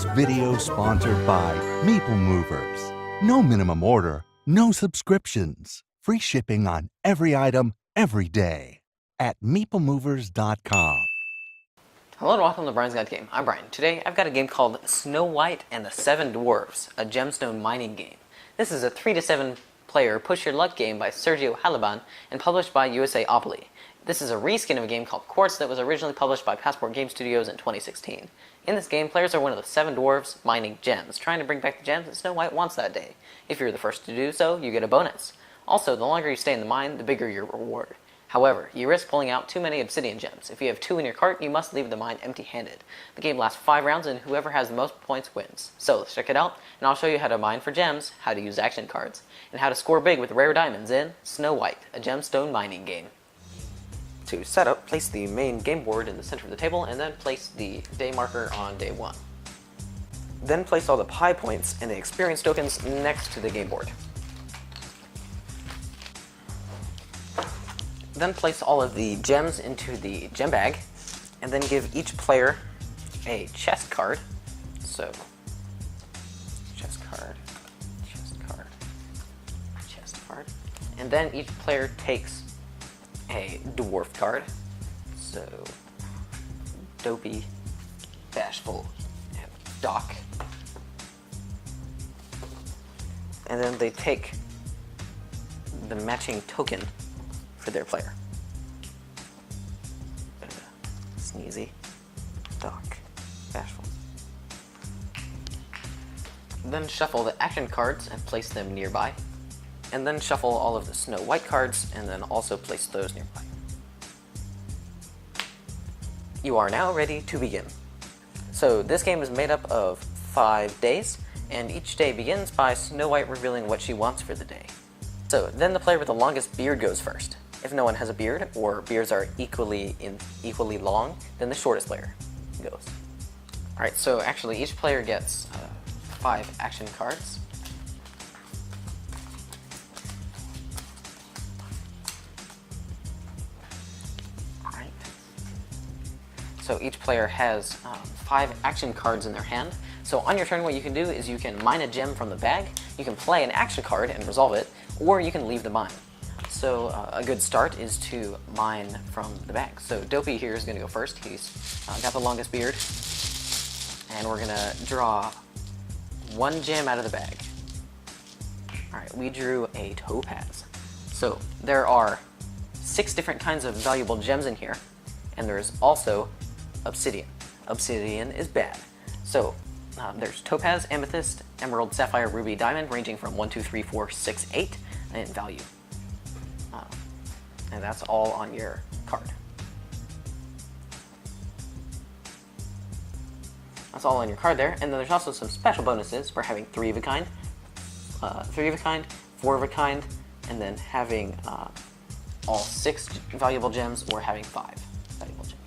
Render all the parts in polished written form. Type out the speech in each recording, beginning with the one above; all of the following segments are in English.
This video sponsored by Meeple Movers. No minimum order, no subscriptions. Free shipping on every item, every day. At meeplemovers.com. Hello and welcome to Brian's Guide Game. I'm Brian. Today I've got a game called Snow White and the Seven Dwarfs, a Gemstone Mining Game. This is a 3 to 7 player push your luck game by Sergio Halaban and published by USAopoly. This is a reskin of a game called Quartz that was originally published by Passport Game Studios in 2016. In this game, players are one of the 7 dwarves mining gems, trying to bring back the gems that Snow White wants that day. If you're the first to do so, you get a bonus. Also, the longer you stay in the mine, the bigger your reward. However, you risk pulling out too many obsidian gems. If you have 2 in your cart, you must leave the mine empty-handed. The game lasts 5 rounds and whoever has the most points wins. So let's check it out, and I'll show you how to mine for gems, how to use action cards, and how to score big with rare diamonds in Snow White, a Gemstone Mining Game. To set up, place the main game board in the center of the table and then place the day marker on day 1. Then place all the pie points and the experience tokens next to the game board. Then place all of the gems into the gem bag and then give each player a chest card. So, chest card, chest card. And then each player takes a dwarf card. So, Dopey, Bashful, and Doc. And then they take the matching token for their player. Sneezy, Doc, Bashful. Then shuffle the action cards and place them nearby. And then shuffle all of the Snow White cards and then also place those nearby. You are now ready to begin. So this game is made up of 5 days, and each day begins by Snow White revealing what she wants for the day. So then the player with the longest beard goes first. If no one has a beard, or beards are equally long, then the shortest player goes. Alright, so actually each player gets 5 action cards. So each player has 5 action cards in their hand. So on your turn, what you can do is you can mine a gem from the bag, you can play an action card and resolve it, or you can leave the mine. So a good start is to mine from the bag. So Dopey here is going to go first. He's got the longest beard. And we're going to draw 1 gem out of the bag. Alright, we drew a topaz. So there are 6 different kinds of valuable gems in here. And there's also obsidian. Obsidian is bad. So there's topaz, amethyst, emerald, sapphire, ruby, diamond, ranging from 1, 2, 3, 4, 6, 8 in value. And that's all on your card. That's all on your card there. And then there's also some special bonuses for having 3 of a kind, 4 of a kind, and then having all 6 valuable gems or having 5 valuable gems.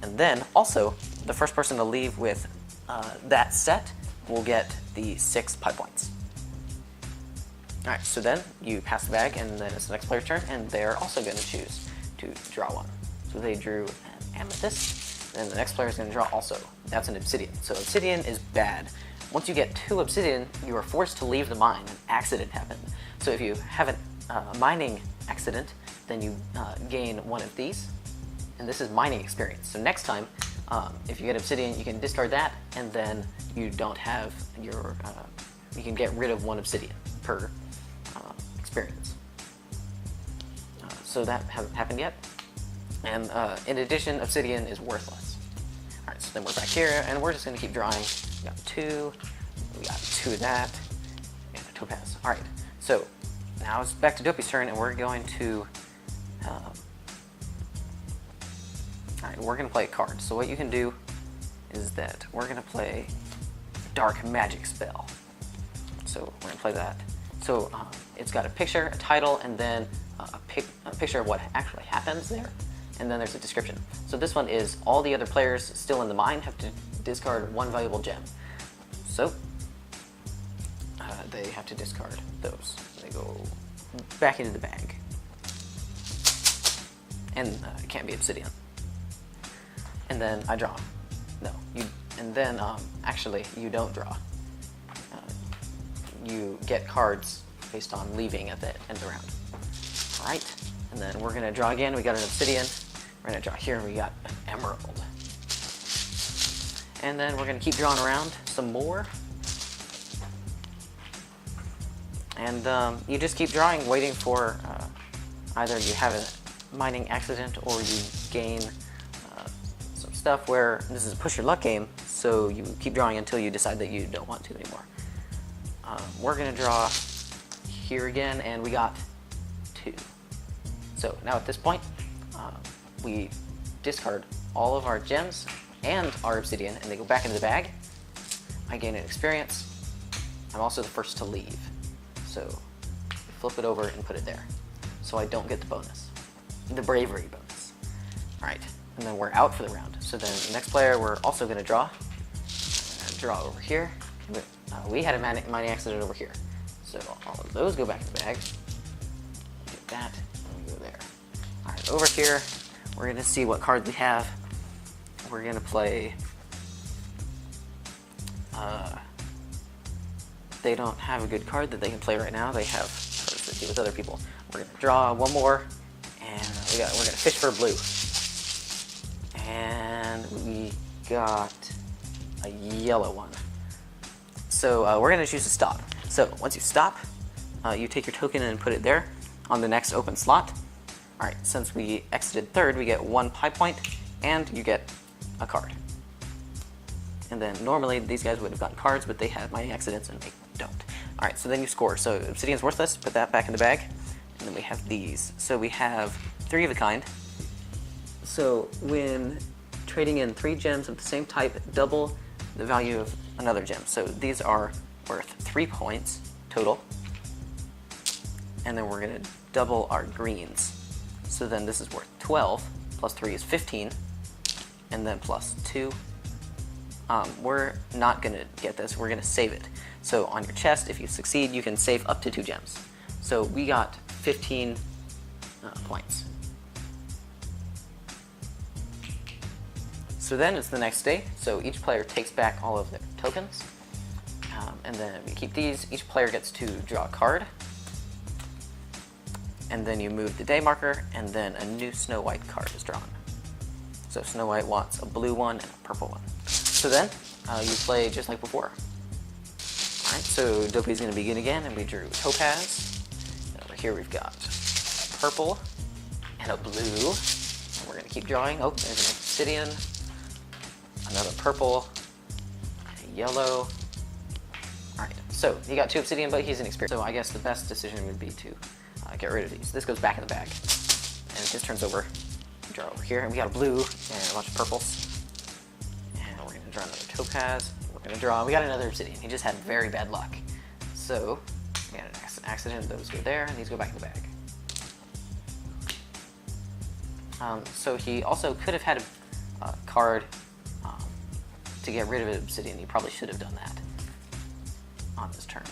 And then also, the first person to leave with that set will get the 6 pie points. Alright, so then you pass the bag, and then it's the next player's turn, and they're also going to choose to draw one. So they drew an amethyst, and the next player is going to draw also. That's an obsidian. So obsidian is bad. Once you get 2 obsidian, you are forced to leave the mine. An accident happened. So if you have a mining accident, then you gain 1 of these, and this is mining experience. So next time, if you get obsidian, you can discard that, and then you don't have your, you can get rid of 1 obsidian per experience. So that hasn't happened yet. And in addition, obsidian is worthless. Alright, so then we're back here, and we're just going to keep drawing. We got 2, we got 2 of that, and a topaz. Alright, so now it's back to Dopey's turn, and we're going to alright, we're going to play a card. So what you can do is that we're going to play Dark Magic Spell. So we're going to play that. So it's got a picture, a title, and then a picture of what actually happens there. And then there's a description. So this one is all the other players still in the mine have to discard 1 valuable gem. So they have to discard those. They go back into the bag. And it can't be obsidian. And then I draw. No, you and then actually you don't draw. You get cards based on leaving at the end of the round. All right, and then we're gonna draw again. We got an obsidian. We're gonna draw here, and we got an emerald. And then we're gonna keep drawing around some more. And you just keep drawing, waiting for either you have a mining accident or you gain some stuff where this is a push your luck game, so you keep drawing until you decide that you don't want to anymore. We're gonna draw here again, and we got 2. So now at this point, we discard all of our gems and our obsidian, and they go back into the bag. I gain an experience. I'm also the first to leave. So flip it over and put it there. So I don't get the bonus, the bravery bonus. All right, and then we're out for the round. So then the next player, we're also gonna draw. Draw over here. We had a mining accident over here. So all of those go back in the bag. Get that, and we go there. All right, over here, we're gonna see what cards we have. We're gonna play, they don't have a good card that they can play right now. They have cards that deal with other people. We're gonna draw one more, and we're gonna fish for blue. And we got a yellow one. So we're gonna choose to stop. So once you stop, you take your token and put it there on the next open slot. All right, since we exited third, we get 1 pie point, and you get a card. And then normally these guys would have gotten cards, but they have mining accidents and they don't. All right, so then you score. So obsidian's worthless, put that back in the bag. And then we have these. So we have 3 of a kind. So when trading in 3 gems of the same type, double the value of another gem. So these are worth 3 points total. And then we're gonna double our greens. So then this is worth 12, plus 3 is 15, and then plus 2. We're not gonna get this, we're gonna save it. So on your chest, if you succeed, you can save up to 2 gems. So we got 15 points. So then it's the next day, so each player takes back all of their tokens. And then we keep these, each player gets to draw a card. And then you move the day marker, and then a new Snow White card is drawn. So Snow White wants a blue one and a purple one. So then, you play just like before. Alright, so Dopey's gonna begin again, and we drew topaz. And over here we've got purple and a blue. And we're gonna keep drawing. Oh, there's an obsidian, another purple, a yellow. Alright, so he got 2 obsidian, but he's inexperienced. So I guess the best decision would be to get rid of these. This goes back in the bag. And it just turns over. Draw over here, and we got a blue and a bunch of purples. And we're gonna draw another topaz. We're gonna draw, we got another obsidian. He just had very bad luck. So, we got an accident, those go there, and these go back in the bag. So he also could have had a card to get rid of an obsidian. He probably should have done that on this turn.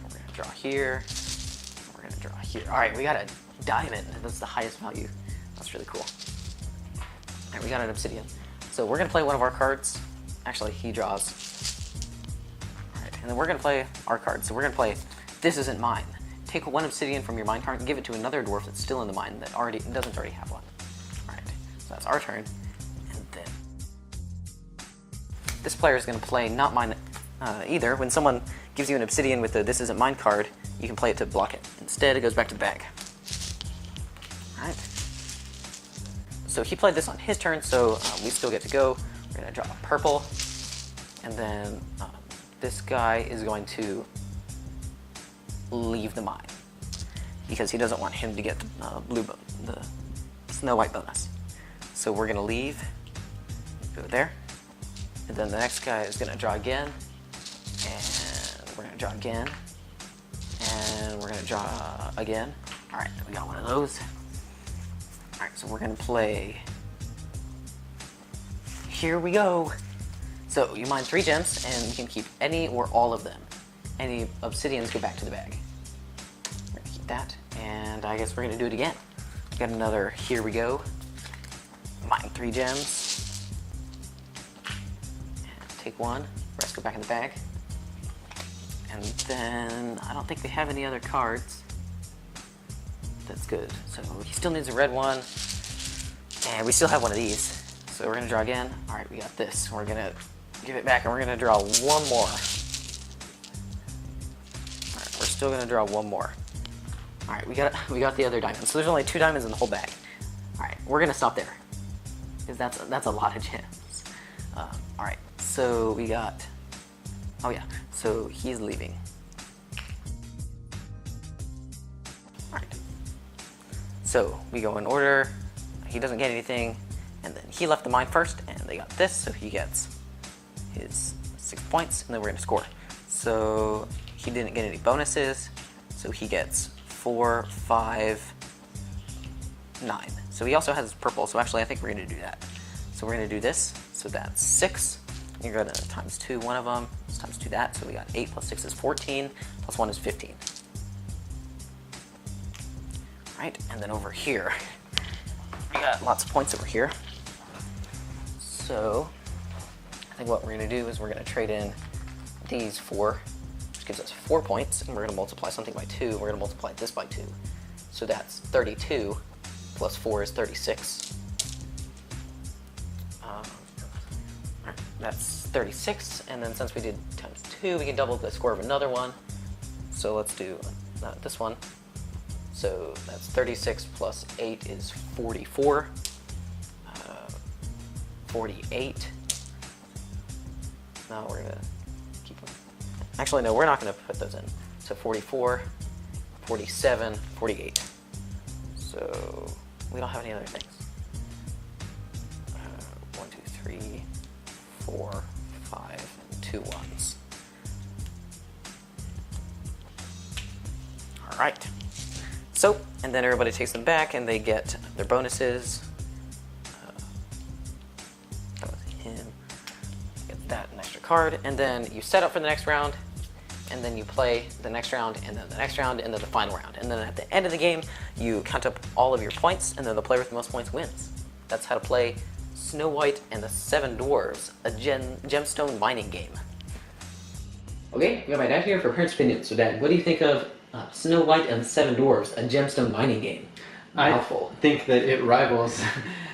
We're gonna draw here. We're gonna draw here. All right, we got a diamond. That's the highest value. That's really cool. All right, we got an obsidian. So we're gonna play one of our cards. Actually, he draws. All right, and then we're gonna play our card. So we're gonna play This Isn't Mine. Take 1 obsidian from your mine card and give it to another dwarf that's still in the mine that doesn't already have one. All right, so that's our turn. And then this player is gonna play not mine either. When someone gives you an obsidian with the This Isn't Mine card, you can play it to block it. Instead, it goes back to the bag. All right. So he played this on his turn, so we still get to go. We're gonna draw a purple, and then this guy is going to leave the mine because he doesn't want him to get the Snow White bonus. So we're gonna leave, go there, and then the next guy is gonna draw again, and we're gonna draw again, and we're gonna draw again. All right, we got one of those. All right, so we're gonna play, here we go. So you mine 3 gems, and you can keep any or all of them. Any obsidians go back to the bag. We're gonna keep that, and I guess we're gonna do it again. We got another, here we go. Mine 3 gems. take one. The rest go back in the bag. And then I don't think they have any other cards. That's good. So he still needs a red one. And we still have one of these. So we're going to draw again. All right, we got this. We're going to give it back and we're going to draw one more. All right, we're still going to draw one more. All right, we got the other diamond. So there's only 2 diamonds in the whole bag. All right, we're going to stop there because that's a lot of gems. All right, so we got, oh yeah, so he's leaving. All right, so we go in order. He doesn't get anything, and then he left the mine first, and they got this, so he gets his 6 points, and then we're gonna score. So he didn't get any bonuses, so he gets 4, 5, 9. So he also has purple, so actually I think we're gonna do that. So we're gonna do this, so that's 6. You're gonna times 2 one of them, let's times 2 that, so we got 8 plus 6 is 14, plus 1 is 15. All right, and then over here, we got lots of points over here. So I think what we're gonna do is we're gonna trade in these 4, which gives us 4 points, and we're gonna multiply something by 2. We're gonna multiply this by 2. So that's 32 plus 4 is 36. That's 36, and then since we did times 2, we can double the score of another one. So let's do this one. So that's 36 plus 8 is 44. 48. Now we're gonna keep them. Actually, no, we're not gonna put those in. So 44, 47, 48. So we don't have any other things. 1, 2, 3, 4, 5, and 2 ones. All right. So, and then everybody takes them back and they get their bonuses. That was him. Get that, an extra card, and then you set up for the next round, and then you play the next round, and then the next round, and then the final round. And then at the end of the game, you count up all of your points, and then the player with the most points wins. That's how to play Snow White and the 7 Dwarfs, a gemstone mining game. Okay, we got my dad here for parents' opinion. So Dad, what do you think of Snow White and the 7 Dwarfs, a gemstone mining game? Mouthful. I think that it rivals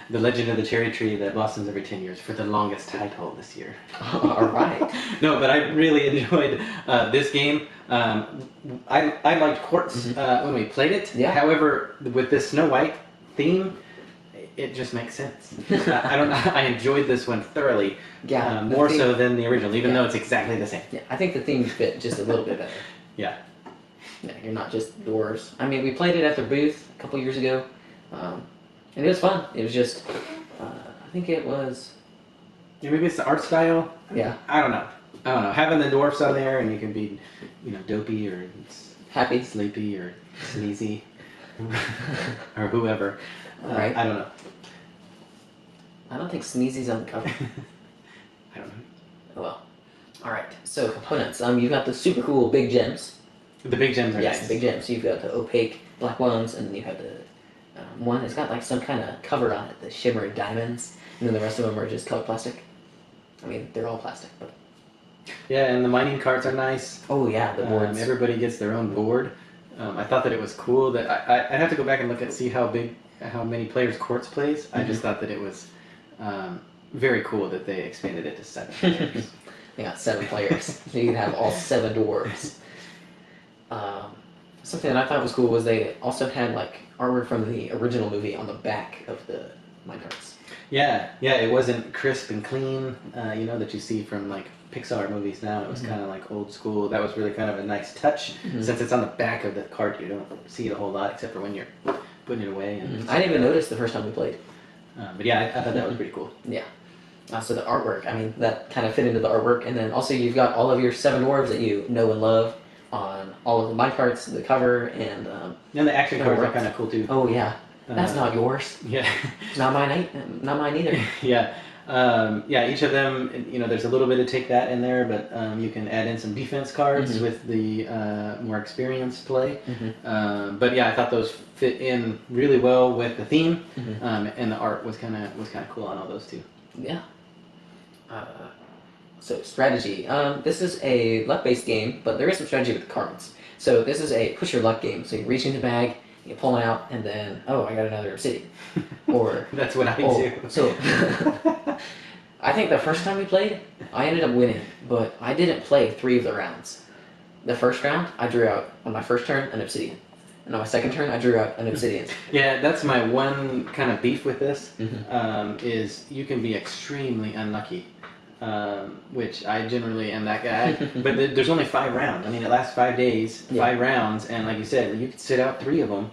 The Legend of the Cherry Tree that blossoms every 10 years for the longest title this year. All right. No, but I really enjoyed this game. I liked Quartz when we played it. Yeah. However, with this Snow White theme, it just makes sense. I enjoyed this one thoroughly. Yeah. More so than the original, even though it's exactly the same. Yeah, I think the theme fit just a little bit better. Yeah. Yeah, you're not just dwarves. I mean, we played it at their booth a couple years ago, and it was fun. It was just, I think it was... Yeah, maybe it's the art style. Yeah. I don't know. Having the dwarfs on there, and you can be, dopey or happy, sleepy or sneezy, or whoever. Right. I don't know. I don't think Sneezy's on the cover. I don't know. Oh well. All right. So components. You've got the super cool big gems. The big gems are Yes, nice. the big gems. So you've got the opaque black ones, and then you have the one that's got like some kind of cover on it, the shimmery diamonds, and then the rest of them are just colored plastic. I mean, they're all plastic, but... Yeah, and the mining carts are nice. Oh yeah, the boards. Everybody gets their own board. I thought that it was cool that I'd have to go back and look at see how many players Quartz plays. I just thought that it was very cool that they expanded it to 7 players. They got 7 players, so you can have all 7 dwarves. Something that I thought was cool was they also had like artwork from the original movie on the back of the minecarts. Yeah, it wasn't crisp and clean, that you see from like Pixar movies now. It was kind of like old school. That was really kind of a nice touch. Since it's on the back of the cart, you don't see it a whole lot except for when you're putting it away. And I didn't even notice the first time we played. But yeah, I thought that was pretty cool. Yeah. So the artwork, I mean, that kind of fit into the artwork. And then also you've got all of your 7 dwarves that you know and love on all of the minecarts, the cover, and... and the action cards are kind of cool too. Oh yeah. That's not yours. Yeah. Not mine either. Yeah. Each of them, there's a little bit of take that in there, but you can add in some defense cards with the more experienced play. But yeah, I thought those fit in really well with the theme, and the art was kind of cool on all those too. Yeah. So strategy. This is a luck-based game, but there is some strategy with the cards. So this is a push your luck game. So you reach in the bag, you pull it out, and then I got another obsidian. Or that's what I do. So I think the first time we played, I ended up winning, but I didn't play 3 of the rounds. The first round, I drew out on my first turn an obsidian, and on my second turn, I drew out an obsidian. Yeah, that's my one kind of beef with this. Is you can be extremely unlucky. Which I generally am that guy, but there's only 5 rounds. I mean, it lasts 5 days, 5 rounds, and like you said, you could sit out 3 of them.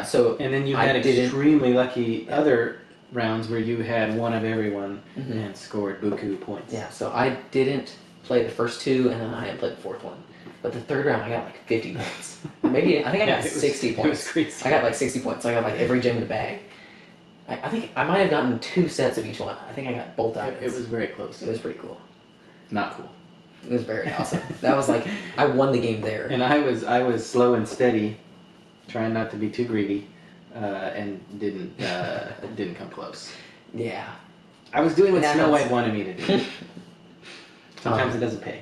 So and then you had extremely lucky other rounds where you had one of everyone and scored buku points. Yeah, so I didn't play the first 2, and then I didn't play the 4th one. But the 3rd round, I got like 50 points. Maybe I think I got 60 points. It was crazy. I got like 60 points. So I got like every gem in the bag. I think I might have gotten 2 sets of each one. I think I got both diamonds. It was very close. It was pretty cool. Not cool. It was very awesome. That was like I won the game there. And I was slow and steady, trying not to be too greedy, and didn't come close. Yeah. I was doing what Snow White wanted me to do. Sometimes it doesn't pay.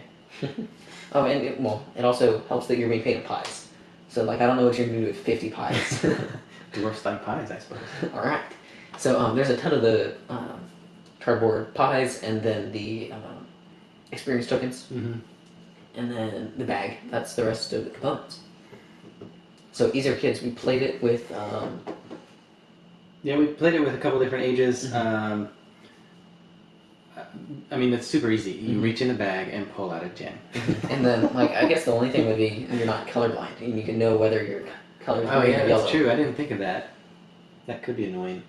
And it also helps that you're being paid in pies. So like I don't know what you're gonna do with 50 pies. Dwarfs like pies, I suppose. All right. So there's a ton of the cardboard pies, and then the experience tokens, and then the bag. That's the rest of the components. So Easier Kids, we played it with. Yeah, we played it with a couple different ages. I mean, it's super easy. You reach in the bag and pull out a gem. And then, like, I guess the only thing would be you're not colorblind, and you can know whether your color is green or yellow. That's true. I didn't think of that. That could be annoying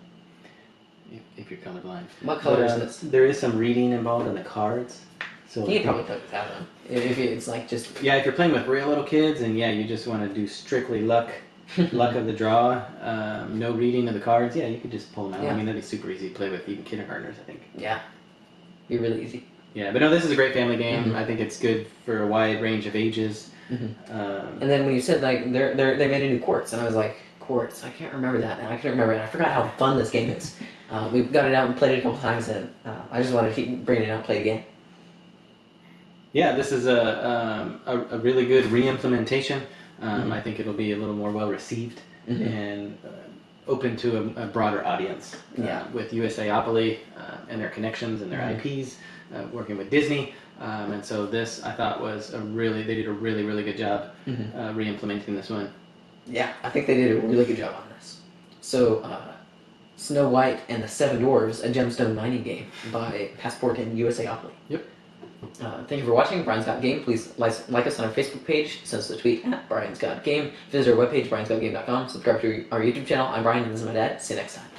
if you're colorblind. What color is this? There is some reading involved in the cards. So you could probably play without them. If it's like just... Yeah, if you're playing with real little kids, and you just want to do strictly luck of the draw, no reading of the cards, you could just pull them out. Yeah. I mean, that'd be super easy to play with even kindergartners, I think. Yeah. Be really easy. Yeah, but no, this is a great family game. I think it's good for a wide range of ages. And then when you said like they made a new Quartz, and I was like, Quartz, I can't remember that, and I couldn't remember it. I forgot how fun this game is. We got it out and played it a couple times, and I just wanted to keep bringing it out and play it again. Yeah, this is a really good re-implementation. I think it'll be a little more well received and open to a broader audience. With USAopoly and their connections and their IPs, working with Disney, and so this I thought was they did a really, really good job re-implementing this one. Yeah, I think they did a really good job on this. So, Snow White and the 7 Dwarfs, a Gemstone Mining Game by Passport and USAopoly. Yep. Thank you for watching. Brian's Got Game. Please like us on our Facebook page. Send us a tweet at Brian's Got Game. Visit our webpage, briansgotgame.com. Subscribe to our YouTube channel. I'm Brian, and this is my dad. See you next time.